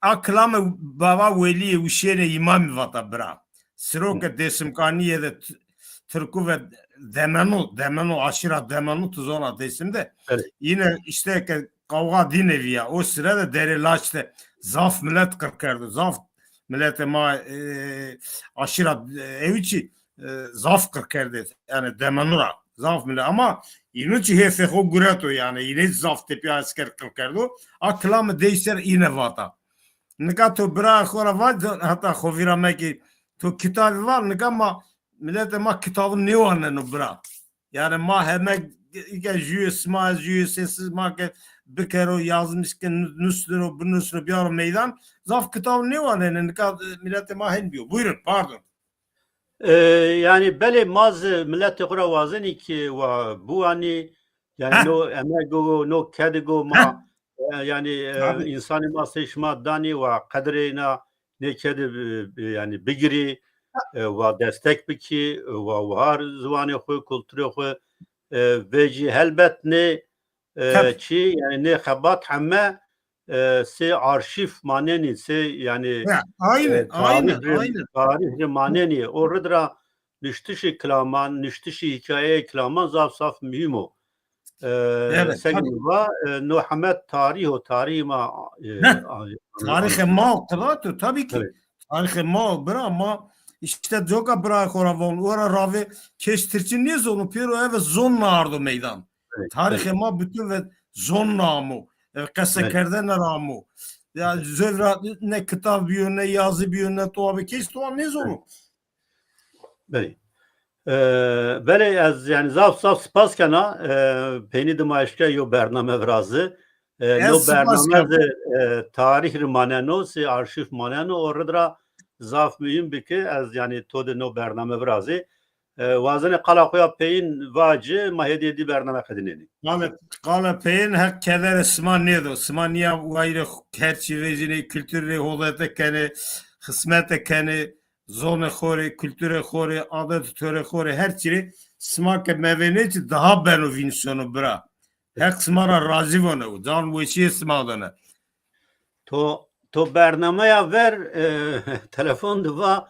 Aklam baba veli uşene imam vata bra. Sıroke desimkaniye de Türkü ve demenu aşira demenu tuzona desimde. Evet. Yine işte kavga dinevi ya. O sırada deri laçte zaf millet kırkardı. Zaf millete ma aşira evici zaf kırkardı. Yani demenura. Zaf millet ama yine hefe ho gureto yani yine zaf tepi asker kırkardı. Aklam değişir yine vata. Nika to bra khora var hatta khovira me ki to kitabı var nika ma millete ma kitabı ne var ne bra. Yani ma hemek jüyes ma jüyesiz ma ke bir kere yazmış ki nüsnü bu nüsnü bir ara meydan zaf kitabı ne var ne nika millete ma hen diyor. Buyurun pardon. yani beli maz millet kura vazeni ki bu hani yani no emego no kedigo ma yani insanı masışma dani ve kadrina ne kedi yani bigiri ve destek biki ve var zvanı xo kültürü xo veci helbet ne çi yani ne xabat hamme se arşiv maneni se yani Aynen, aynen, tarih aynen. tarih maneni orada niştişi klaman niştişi hikaye klaman zaf saf mühim o. Evet, tabii. Segniva Nuhamet tarih ma Tarihe mal kılato tabii ki. Evet. Tarihe mal bıra ama işte joka bırak oravon ora ravi kestirçin niye zonu pero eve zon nardo meydan. Evet, Tarihe mal bütün ve zon namu. Kasekerden ramu. Ya zevra ne kitap bir ne yazı bir ne tuabe kes tuam ne zonu. بله بله از yani zaf spas kana peyni dimaşka yo bername vrazı no bername tarih maneno si arşiv maneno orada zaf mühim bike az yani tode no bername vrazı vazene qala qoya peyin vacı mahediyedi bername kadineni Qala peyin hak keder isman nedo smaniya gayrı herçivezini kültürü hodete kene kısmete kene zone xore, kültüre xore, adet töre xore her çiri smake meveneci daha beno vinsonu bra. Hek smara razı vonu. Dan veçi smadana. to bernameye ver telefon diva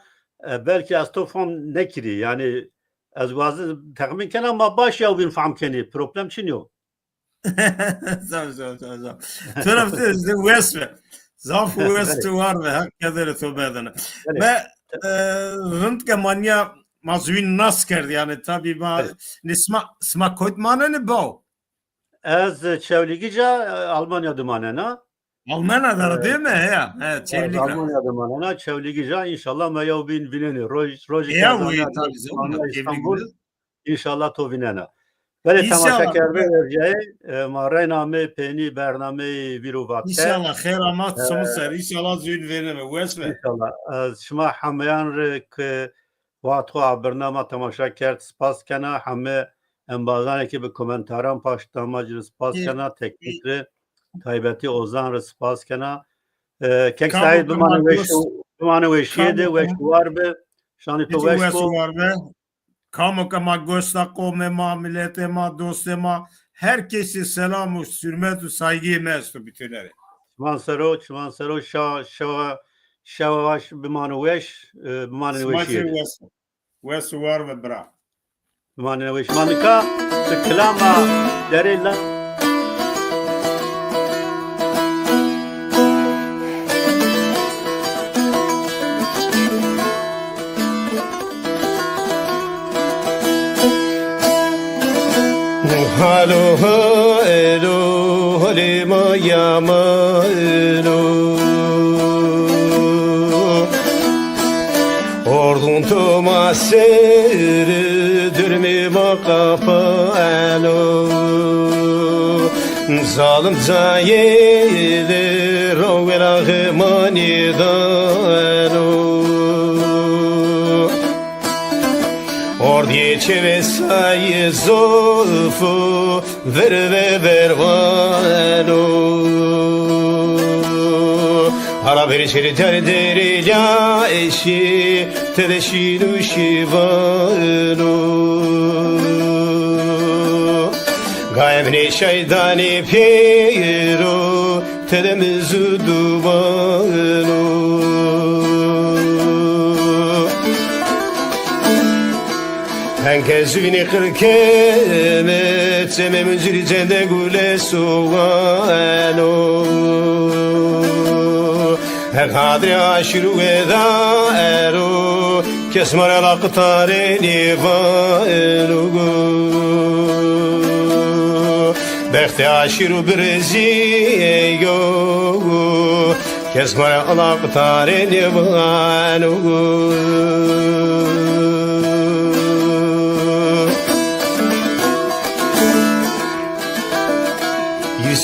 belki az to fam nekiri yani az vazı tahmin ken ama baş ya bin fam keni problem çin yok. Zam. Tarafta vesve. Zaf vesve var ve hak kadere to bedana. Ve rıntke manya mazvin nas kerdi yani tabi ma nisma koytmana ne bu? Az çevligica Almanya dumanena. Almanya'da değil mi ya? Evet, çevligica. Almanya dumanena çevligica inşallah meyav bin vineni. Roji İstanbul inşallah to vinena. Böyle tamaşa kerbe vereceği mareyname peni bername viruvatte. İnşallah her amat sonuçlar inşallah zün vereme. Vesme. İnşallah. Şma hamayan که واتو برنامه تماشا کرد سپاس کنه همه انبازانی که به کومنتاران پاشتما جر سپاس کنه تکنیک ر تایبتی اوزان ر سپاس کنه کک سعید بمانه وشیه ده وشوار به شانی تو وشکو kamu kama gösta kome ma millete ma dostema herkese selamı hürmetu saygı mestu bütünleri. çman sero şavaş bimane weş bimane weşiye Wes var ve bra. bimane weş manika kelama derela Halo halo halima yamalo Ordun tomasere dürmi makafalo Zalim zayede rovela manidalo Ordiye çeve sayı zofu ver vervalo Hala bir içeri derderi la eşi tedeşinu şivalo Gaybne şeydani pero tedemizu duvalo Herkes vini kırkemet Seme müziri cende gule suğalo Her kadri aşiru eda ero Kesmar laqtare nivalo Bekti aşiru breziyo Kesmar laqtare nivalo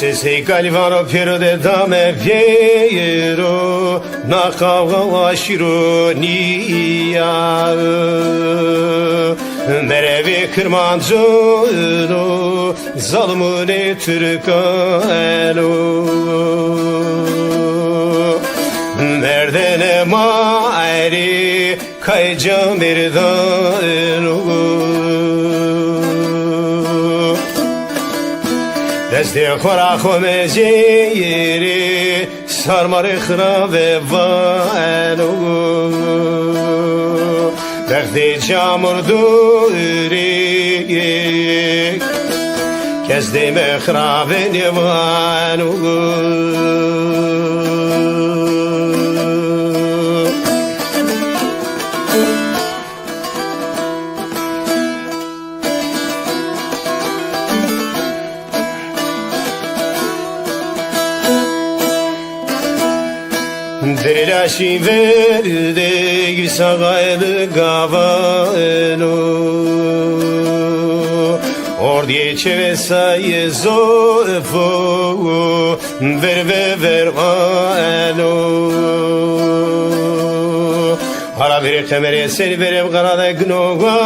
Se sei calvaro piero de dame piero na kavga aşiro niya merevi kırmancıno zalmune türkano merdene maeri kayca merdano Kezdi khora khomeziri sarmar khrabe vanu Begdi camur duri Kezdi me khrabe nevanu Derilashi verde gisagaylı gavano Ordiye çevesaye zorfo ver ano Hala bir kemere seni verem karada gnoga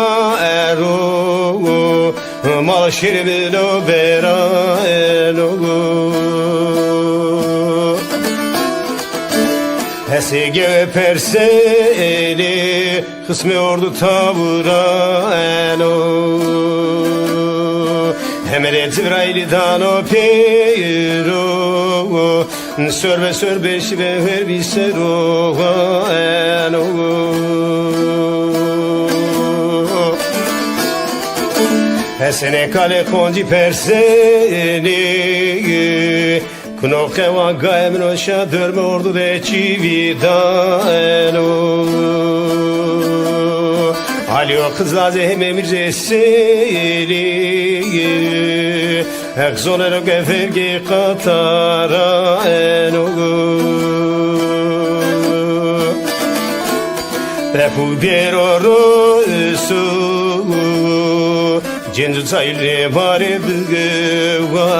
ero Mal şirbilo berano Hesige perseli kısmı ordu taburano Hemere Cibrail'dan o peyro Sörbe şive her bir serogano Hesene kale konci perseli Knoke wa gaem roşa dörme ordu de çividano Alio kızla zehem emirce seli Ekzonero gefergi katarano Pepu biero rosu Cenzu sayılre bari bıgıvano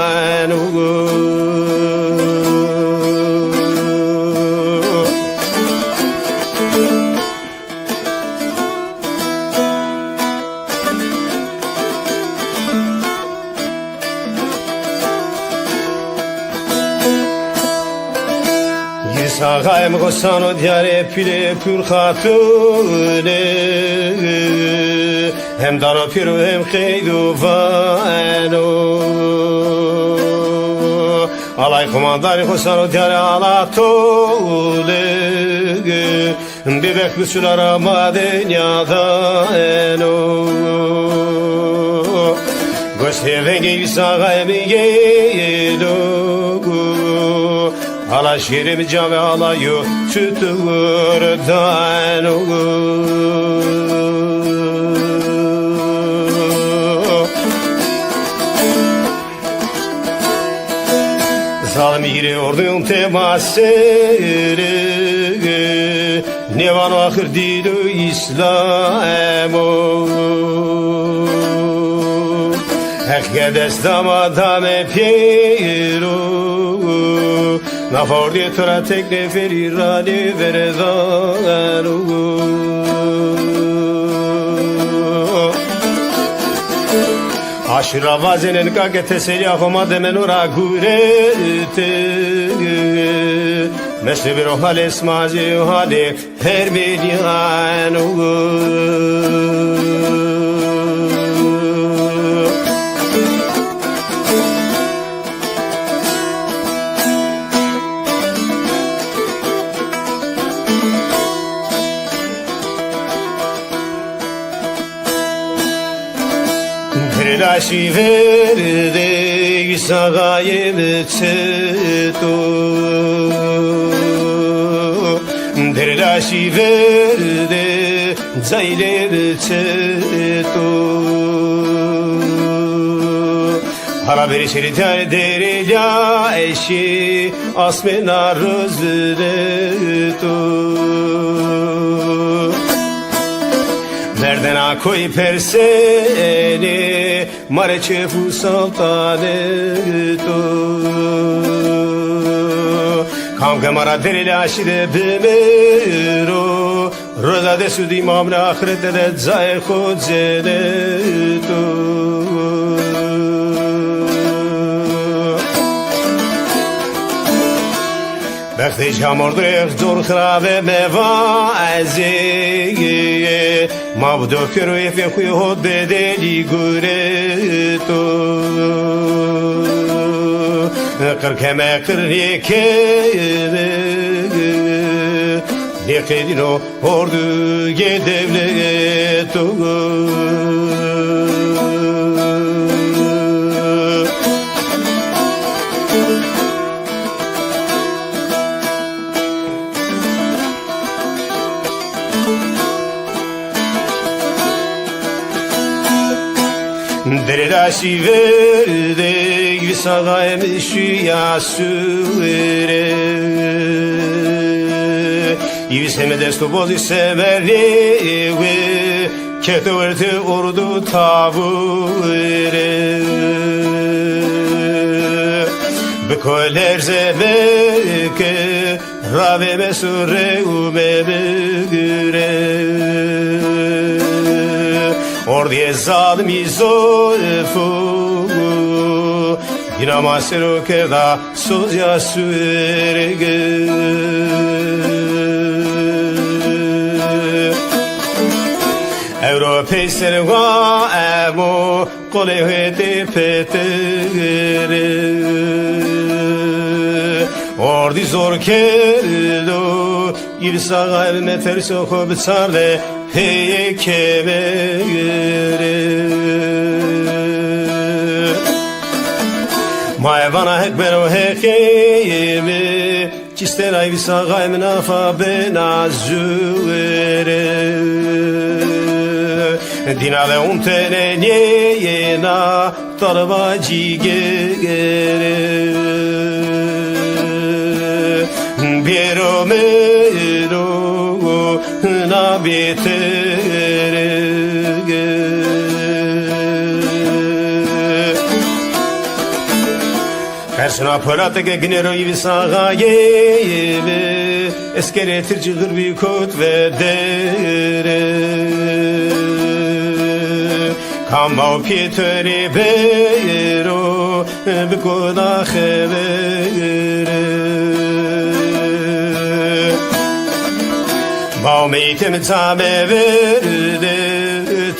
Sağayım gosano diyare pile pür hatune Hem daro piru hem keydu vano Alay komandari gosano diyare alatole Bebek büsülara madenyadano Goste vengi sağayım geydo Ala şirim cave alayu tütürden Zalim yeri orduyum temaseri Nevan ahir dinu İslamu Hekge destama dame piru Nafor diye tora tek neferi rani veredanu Aşıra vazenen kake teseli afama demen ora gurete Mesle bir ohal esmazi ohale her medyanu Derilashi verde sağayım çeto Derilashi verde zaylem çeto Hala bir şeritare derila eşi asmena rozleto Nereden akoy perseni Mareçe fu saltaneto Kamke mara derilashi de bimero Roza de sudi mamle ahirete de zaye khodzeleto Bekti jamor direk zor khrabe mevazeye Mabdo kero efe kuyo hod bedeli gureto Kırkeme kırnike Nekedin o ordu gedevlet Derdaşi verde Yusagayım şuya sure Yviseme desto bozi semeri ve Ketöverte ordu tavure Bekoller zebeke Rave mesure umebegüre Ordiye zalim izofu Dinama sero kerda sozya sürege Europei serva emo Kole hete petere Ordi zor kerdo Yirsa elme terso ko bitsarde Heye kemere Maevana hekbero hekeyemi Cisteray visagay minafa benazüere Dinale untene nyena Tarva cigere Biero mero nabitere Persona polate che gnero ivi sagayeve Eskere tircigir bir kod vedere Kamba pietere bero Bikoda khevere Baumitem zame verde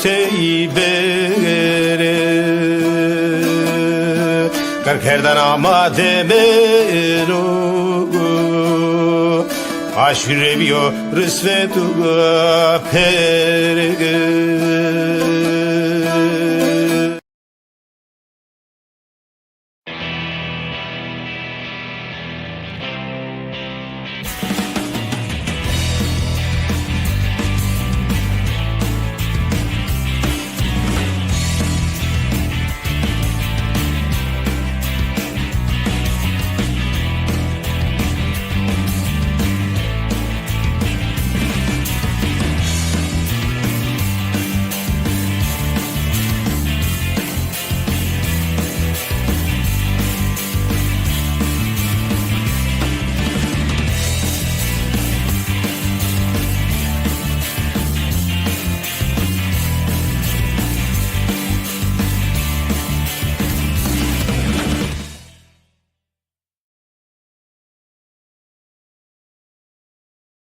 teibere Kerdan amade mero Aşirebiyo rısvetu perge